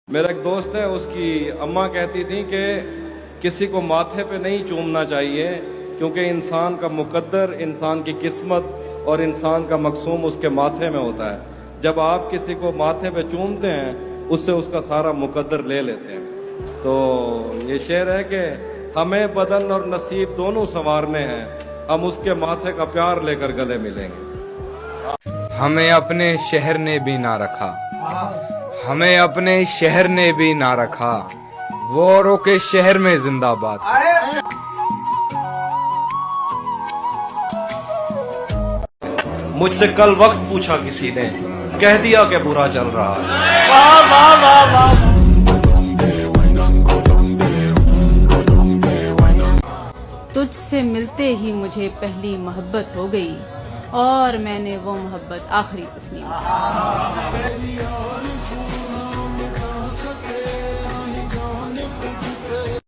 मेरा एक दोस्त है, उसकी अम्मा कहती थी कि किसी को माथे पे नहीं चूमना चाहिए, क्योंकि इंसान का मुकद्दर, इंसान की किस्मत और इंसान का मकसूम उसके माथे में होता है। जब आप किसी को माथे पे चूमते हैं, उससे उसका सारा मुकद्दर ले लेते हैं। तो ये शेर है कि हमें बदन और नसीब दोनों संवारने हैं, हम उसके माथे का प्यार लेकर गले मिलेंगे। हमें अपने शहर ने भी ना रखा, हमें अपने शहर ने भी ना रखा, वो औरों के शहर में जिंदाबाद। मुझसे कल वक्त पूछा किसी ने, कह दिया कि बुरा चल रहा है। वाह वाह वाह वाह। तुझसे मिलते ही मुझे पहली मोहब्बत हो गई और मैंने वो मोहब्बत आखिरी तस्लीम।